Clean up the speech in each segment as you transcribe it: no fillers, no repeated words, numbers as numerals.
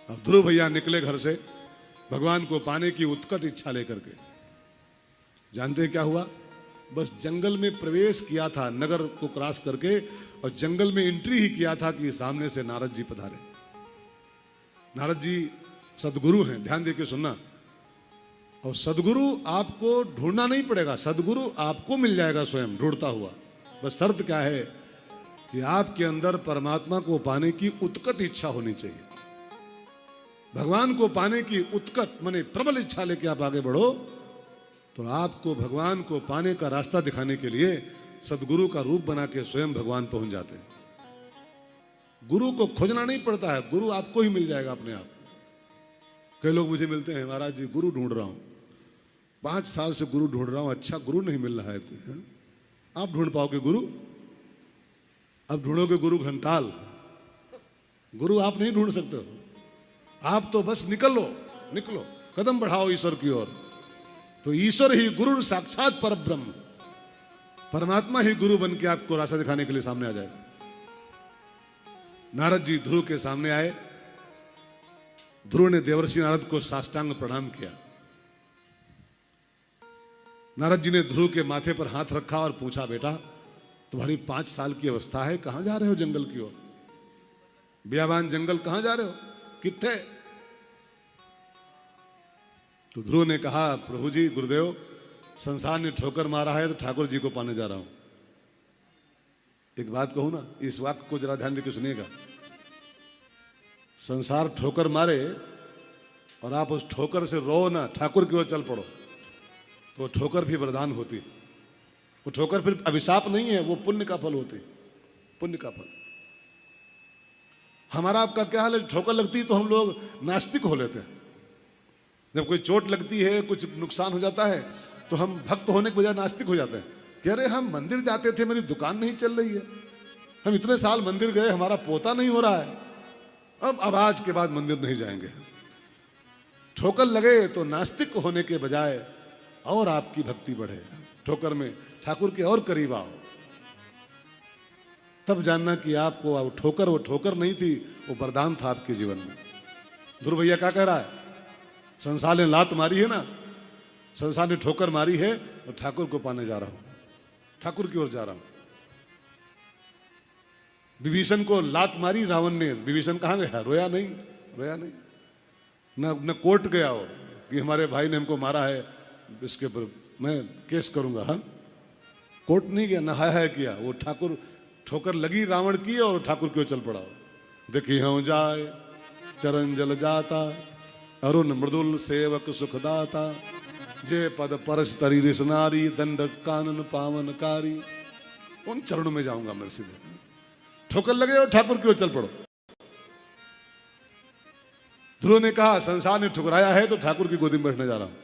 अब ध्रुव भैया निकले घर से भगवान को पाने की उत्कट इच्छा लेकर के। जानते हैं क्या हुआ? बस जंगल में प्रवेश किया था नगर को क्रॉस करके, और जंगल में एंट्री ही किया था कि सामने से नारद जी पधारे। नारद जी सदगुरु हैं, ध्यान देके सुनना। और सदगुरु आपको ढूंढना नहीं पड़ेगा, सदगुरु आपको मिल जाएगा स्वयं ढूंढता हुआ। बस शर्त क्या है कि आपके अंदर परमात्मा को पाने की उत्कट इच्छा होनी चाहिए। भगवान को पाने की उत्कट माने प्रबल इच्छा लेके आप आगे बढ़ो तो आपको भगवान को पाने का रास्ता दिखाने के लिए सदगुरु का रूप बना के स्वयं भगवान पहुंच जाते हैं। गुरु को खोजना नहीं पड़ता है, गुरु आपको ही मिल जाएगा अपने आप। कई लोग मुझे मिलते हैं, महाराज जी गुरु ढूंढ रहा हूं, 5 साल से गुरु ढूंढ रहा हूं, अच्छा गुरु नहीं मिल रहा है कोई है? आप ढूंढ पाओगे गुरु? अब ढूंढोगे गुरु घंटाल, गुरु आप नहीं ढूंढ सकते हो। आप तो बस निकलो, कदम बढ़ाओ ईश्वर की ओर। तो ईश्वर ही गुरु साक्षात पर ब्रह्म, परमात्मा ही गुरु बन के आपको रास्ता दिखाने के लिए सामने आ जाएगा। नारद जी ध्रुव के सामने आए। ध्रुव ने देवर्षि नारद को साष्टांग प्रणाम किया। नारद जी ने ध्रुव के माथे पर हाथ रखा और पूछा, बेटा तुम्हारी 5 साल की अवस्था है, कहां जा रहे हो जंगल की ओर? बियाबान जंगल कहां जा रहे हो, किथे? तो ध्रुव ने कहा, प्रभु जी गुरुदेव संसार ने ठोकर मारा है तो ठाकुर जी को पाने जा रहा हूं। एक बात कहूं ना, इस वाक्य को जरा ध्यान देकर सुनिएगा। संसार ठोकर मारे और आप उस ठोकर से रो ना, ठाकुर की ओर चल पड़ो, तो ठोकर भी वरदान होती। वो ठोकर फिर अभिशाप नहीं है, वो पुण्य का फल होती, पुण्य का फल। हमारा आपका क्या हाल है? ठोकर लगती तो हम लोग नास्तिक हो लेते हैं। जब कोई चोट लगती है, कुछ नुकसान हो जाता है, तो हम भक्त होने के बजाय नास्तिक हो जाते हैं। कह रहे हम मंदिर जाते थे, मेरी दुकान नहीं चल रही है, हम इतने साल मंदिर गए, हमारा पोता नहीं हो रहा है, अब आज के बाद मंदिर नहीं जाएंगे। ठोकर लगे तो नास्तिक होने के बजाय और आपकी भक्ति बढ़े, ठोकर में ठाकुर के और करीब आओ। तब जानना कि आपको वो ठोकर नहीं थी, वो वरदान था आपके जीवन में। ध्रुव भैया क्या कह रहा है? संसार ने लात मारी है ना, संसार ने ठोकर मारी है, और ठाकुर को पाने जा रहा हूं, ठाकुर की ओर जा रहा हूं। विभीषण को लात मारी रावण ने, विभीषण कहां गया? रोया नहीं। न कोर्ट गया हो कि हमारे भाई ने हमको मारा है, इसके ऊपर मैं केस करूंगा। हाँ, कोर्ट नहीं गया, न हाय किया। वो ठाकुर, ठोकर लगी रावण की और ठाकुर की ओर चल पड़ा। देखी हूं जाए चरण जल जाता, अरुण मृदुल सेवक सुखदाता, जे पद परस तरी रिसनारी, दंड कानन पावनकारी। उन चरणों में जाऊंगा मैं सीधे। ठोकर लगे और ठाकुर की ओर चल पड़ो। ध्रुव ने कहा, संसार ने ठुकराया है तो ठाकुर की गोदी में बैठने जा रहा हूं,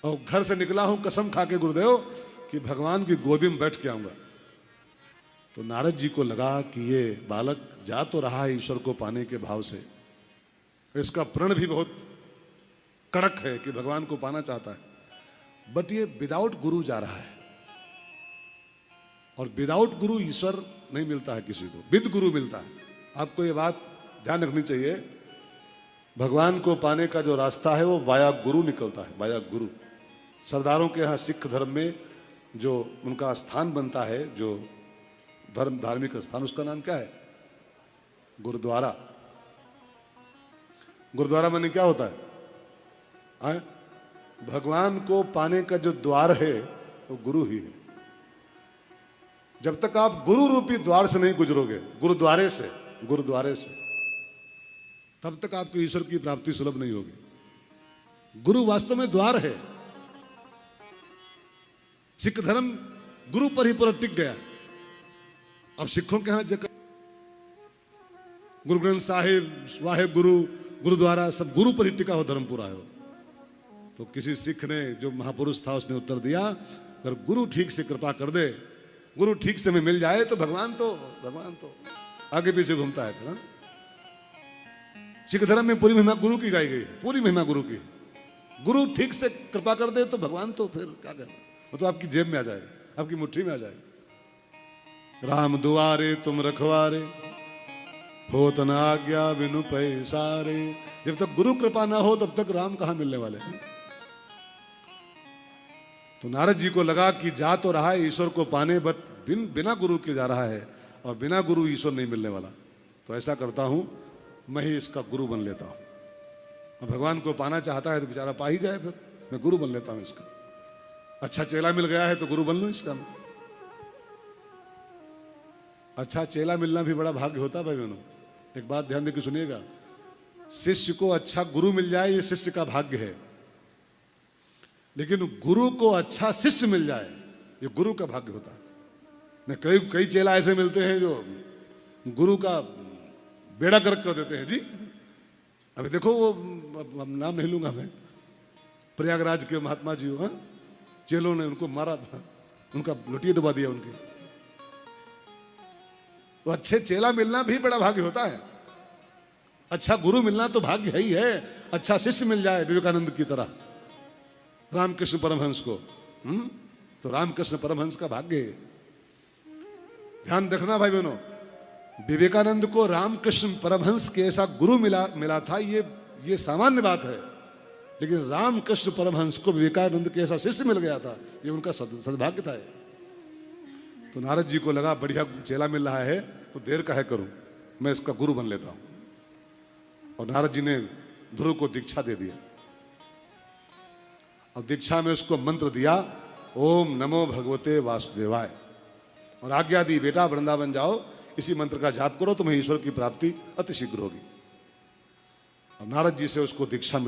और घर से निकला हूं कसम खा के गुरुदेव कि भगवान की गोदी में बैठ के आऊंगा। तो नारद जी को लगा कि ये बालक जा तो रहा है ईश्वर को पाने के भाव से, इसका प्रण भी बहुत कड़क है कि भगवान को पाना चाहता है, बट ये विदाउट गुरु जा रहा है, और विदाउट गुरु ईश्वर नहीं मिलता है किसी को, विद गुरु मिलता है। आपको ये बात ध्यान रखनी चाहिए, भगवान को पाने का जो रास्ता है वो वाया गुरु निकलता है, वाया गुरु। सरदारों के यहाँ सिख धर्म में जो उनका स्थान बनता है, जो धार्मिक स्थान, उसका नाम क्या है? गुरुद्वारा। गुरुद्वारा माने क्या होता है? भगवान को पाने का जो द्वार है वो गुरु ही है। जब तक आप गुरु रूपी द्वार से नहीं गुजरोगे, गुरुद्वारे से, तब तक आपको ईश्वर की प्राप्ति सुलभ नहीं होगी। गुरु वास्तव में द्वार है। सिख धर्म गुरु पर ही पूरा टिक गया। अब सिखों के यहां जगह गुरु ग्रंथ साहिब, वाहे गुरु, गुरुद्वारा, सब गुरु पर ही टिका हो धर्म पूरा है। तो किसी सिख ने, जो महापुरुष था, उसने उत्तर दिया, अगर गुरु ठीक से कृपा कर दे, गुरु ठीक से में मिल जाए तो भगवान तो आगे पीछे घूमता है ना। सिख धर्म में पूरी महिमा गुरु की गाई गई है, पूरी महिमा गुरु की। गुरु ठीक से कृपा कर दे तो भगवान तो फिर क्या कहना, वो तो आपकी जेब में आ जाएगा, आपकी मुट्ठी में आ जाएगा। राम दुआरे तुम रखवारे, हो त न आज्ञा बिनु पैसारे। जब तक गुरु कृपा ना हो तब तक राम कहाँ मिलने वाले हैं। तो नारद जी को लगा कि जा तो रहा है ईश्वर को पाने, बट बिना गुरु के जा रहा है, और बिना गुरु ईश्वर नहीं मिलने वाला। तो ऐसा करता हूं, मैं ही इसका गुरु बन लेता हूं। और भगवान को पाना चाहता है तो बेचारा पा ही जाए, फिर मैं गुरु बन लेता हूं इसका। अच्छा चेला मिल गया है तो गुरु बन लूं इसका मैं। अच्छा चेला मिलना भी बड़ा भाग्य होता है भाई बहनों। एक बात ध्यान देकर सुनिएगा, शिष्य को अच्छा गुरु मिल जाए ये शिष्य का भाग्य है, लेकिन गुरु को अच्छा शिष्य मिल जाए ये गुरु का भाग्य होता है। न कई चेला ऐसे मिलते हैं जो गुरु का बेड़ा गर्क कर देते हैं जी। अभी देखो वो, अब नाम नहीं लूंगा मैं, प्रयागराज के महात्मा जी, हाँ, चेलों ने उनको मारा, उनका लुटिया डुबा दिया उनके। तो अच्छे चेला मिलना भी बड़ा भाग्य होता है। अच्छा गुरु मिलना तो भाग्य है ही है। अच्छा शिष्य मिल जाए विवेकानंद की तरह, रामकृष्ण परमहंस को, तो रामकृष्ण परमहंस का भाग्य है। ध्यान रखना भाई बहनों, विवेकानंद को रामकृष्ण परमहंस के ऐसा गुरु मिला था, ये सामान्य बात है। लेकिन रामकृष्ण परमहंस को विवेकानंद के ऐसा शिष्य मिल गया था, ये उनका सद्भाग्य था। तो नारद जी को लगा बढ़िया चेला मिल रहा है तो देर काहे करूं, मैं इसका गुरु बन लेता हूं। और नारद जी ने ध्रुव को दीक्षा दे दिया, और दीक्षा में उसको मंत्र दिया, ओम नमो भगवते वासुदेवाय, और आज्ञा दी बेटा वृंदावन जाओ, इसी मंत्र का जाप करो, तुम्हें ईश्वर की प्राप्ति अति शीघ्र होगी। और नारद जी से उसको दीक्षा